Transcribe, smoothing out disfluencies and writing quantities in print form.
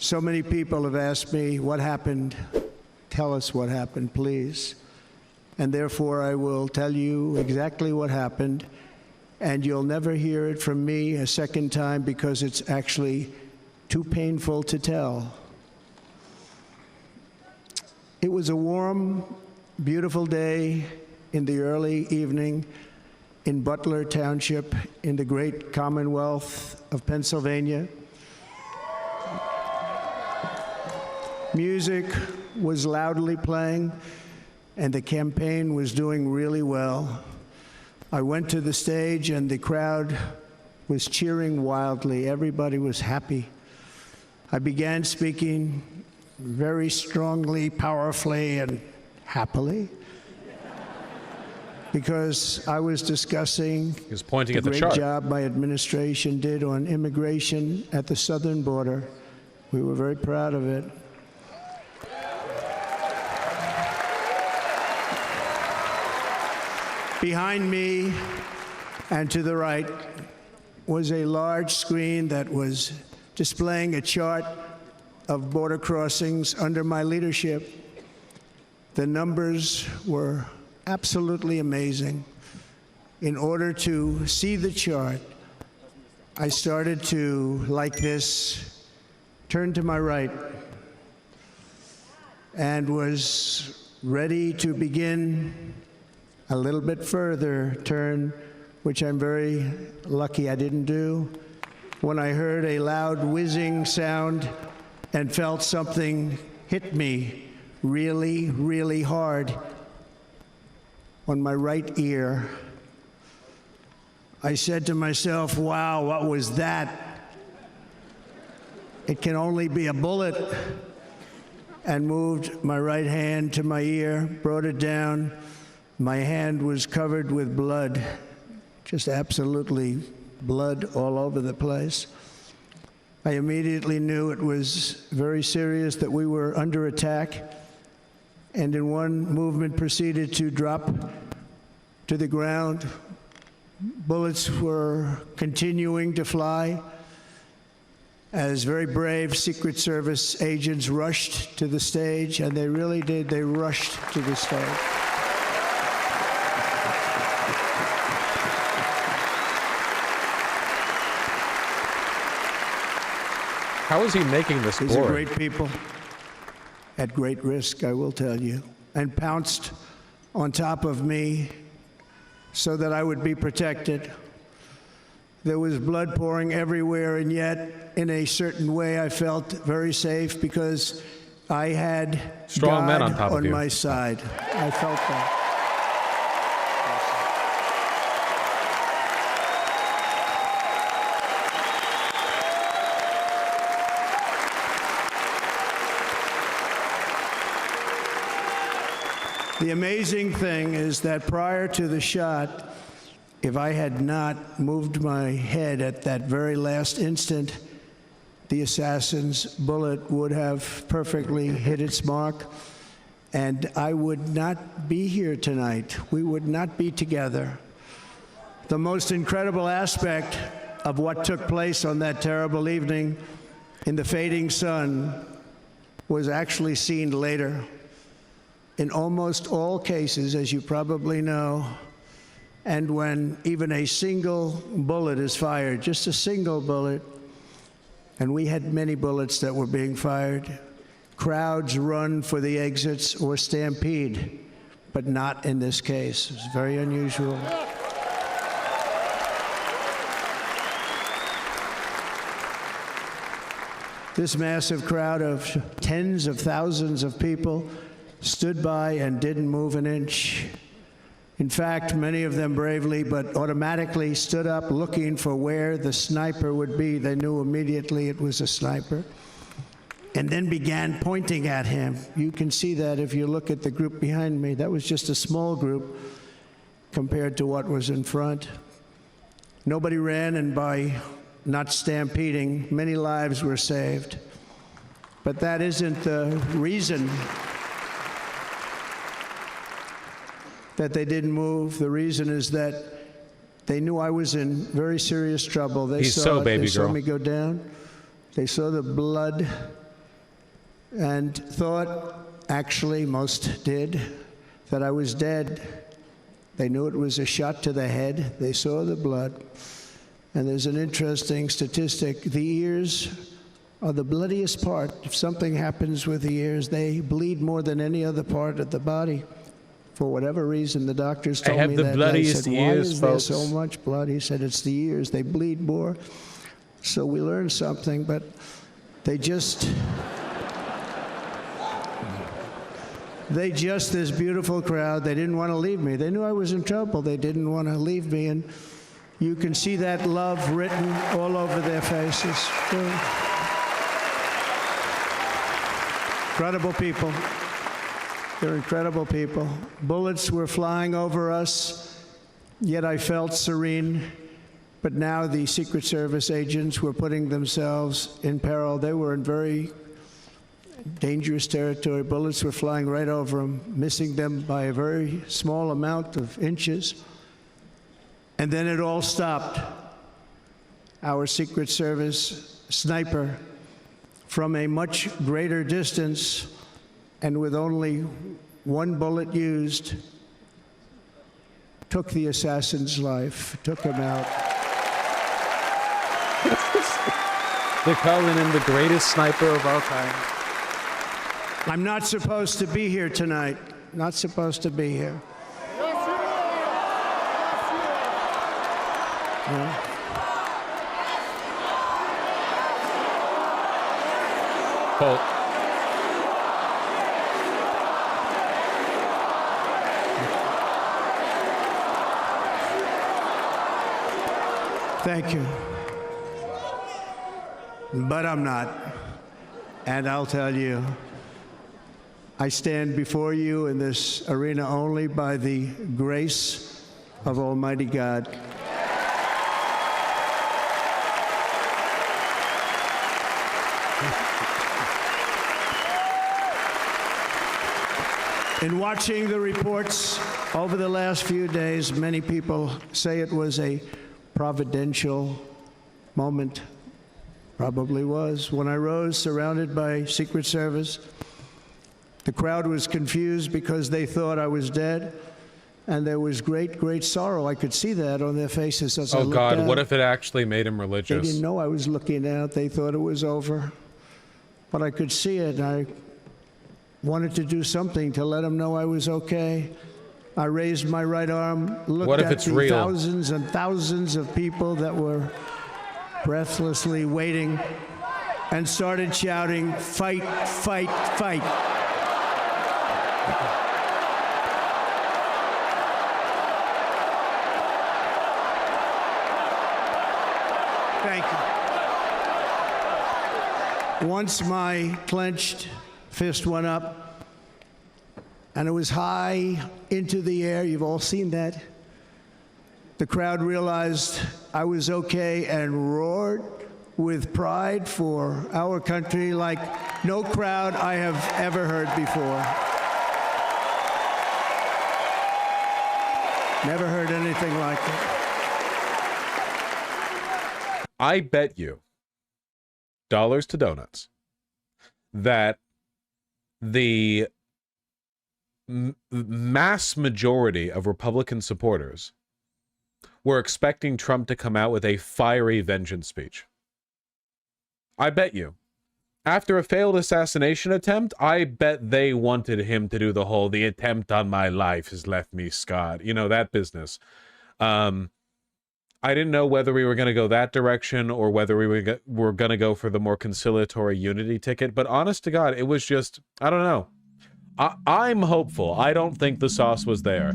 So many people have asked me, what happened? Tell us what happened, please. And therefore, I will tell you exactly what happened, and you'll never hear it from me a second time because it's actually too painful to tell. It was a warm, beautiful day in the early evening in Butler Township in the great Commonwealth of Pennsylvania. Music was loudly playing, and the campaign was doing really well. I went to the stage, and the crowd was cheering wildly. Everybody was happy. I began speaking very strongly, powerfully, and happily, because I was discussing the great job my administration did on immigration at the southern border. We were very proud of it. Behind me and to the right was a large screen that was displaying a chart of border crossings under my leadership. The numbers were absolutely amazing. In order to see the chart, I started to, like this, turn to my right and was ready to begin a little bit further turn, which I'm very lucky I didn't do, when I heard a loud whizzing sound and felt something hit me really, really hard on my right ear. I said to myself, wow, what was that? It can only be a bullet. And moved my right hand to my ear, brought it down. My hand was covered with blood, just absolutely blood all over the place. I immediately knew it was very serious, that we were under attack, and in one movement proceeded to drop to the ground. Bullets were continuing to fly as very brave Secret Service agents rushed to the stage, and they really did. They rushed to the stage. How is he making this boring? These are great people, at great risk, I will tell you, and pounced on top of me so that I would be protected. There was blood pouring everywhere, and yet, in a certain way, I felt very safe because I had strong men on top of you. On my side. I felt that. The amazing thing is that prior to the shot, if I had not moved my head at that very last instant, the assassin's bullet would have perfectly hit its mark, and I would not be here tonight. We would not be together. The most incredible aspect of what took place on that terrible evening in the fading sun was actually seen later. In almost all cases, as you probably know, and when even a single bullet is fired, just a single bullet, and we had many bullets that were being fired, crowds run for the exits or stampede, but not in this case. It's very unusual. This massive crowd of tens of thousands of people stood by and didn't move an inch. In fact, many of them bravely but automatically stood up looking for where the sniper would be. They knew immediately it was a sniper, and then began pointing at him. You can see that if you look at the group behind me. That was just a small group compared to what was in front. Nobody ran, and by not stampeding, many lives were saved. But that isn't the reason that they didn't move. The reason is that they knew I was in very serious trouble. They saw me go down. They saw the blood and thought, actually most did, that I was dead. They knew it was a shot to the head. They saw the blood. And there's an interesting statistic. The ears are the bloodiest part. If something happens with the ears, they bleed more than any other part of the body. For whatever reason, the doctors told me that. I have the bloodiest ears, folks. why is there so much blood? He said, it's the ears. They bleed more. So we learned something, but they just, this beautiful crowd, they didn't want to leave me. They knew I was in trouble. They didn't want to leave me. And you can see that love written all over their faces. Incredible people. They're incredible people. Bullets were flying over us, yet I felt serene. But now the Secret Service agents were putting themselves in peril. They were in very dangerous territory. Bullets were flying right over them, missing them by a very small amount of inches. And then it all stopped. Our Secret Service sniper, from a much greater distance and with only one bullet used, took the assassin's life, took him out. They're calling him the greatest sniper of all time. I'm not supposed to be here tonight. Not supposed to be here. Yeah. Colt. Thank you. But I'm not. And I'll tell you, I stand before you in this arena only by the grace of Almighty God. In watching the reports over the last few days, many people say it was a providential moment. Probably was. When I rose, surrounded by Secret Service, the crowd was confused because they thought I was dead, and there was great, great sorrow. I could see that on their faces as I looked Oh, God, out. what if it actually made him religious? They didn't know I was looking out. They thought it was over. But I could see it, and I wanted to do something to let them know I was okay. I raised my right arm, looked at the real? thousands and thousands of people that were breathlessly waiting, and started shouting, "Fight, fight, fight." Thank you. Once my clenched fist went up, and it was high into the air. You've all seen that. The crowd realized I was okay and roared with pride for our country like no crowd I have ever heard before. Never heard anything like it. I bet you, dollars to donuts, that the mass majority of Republican supporters were expecting Trump to come out with a fiery vengeance speech. I bet you. After a failed assassination attempt, I bet they wanted him to do the attempt on my life has left me scarred. You know, that business. I didn't know whether we were going to go that direction or whether we were going to go for the more conciliatory unity ticket. But honest to God, it was just, I don't know. I'm hopeful. I don't think the sauce was there.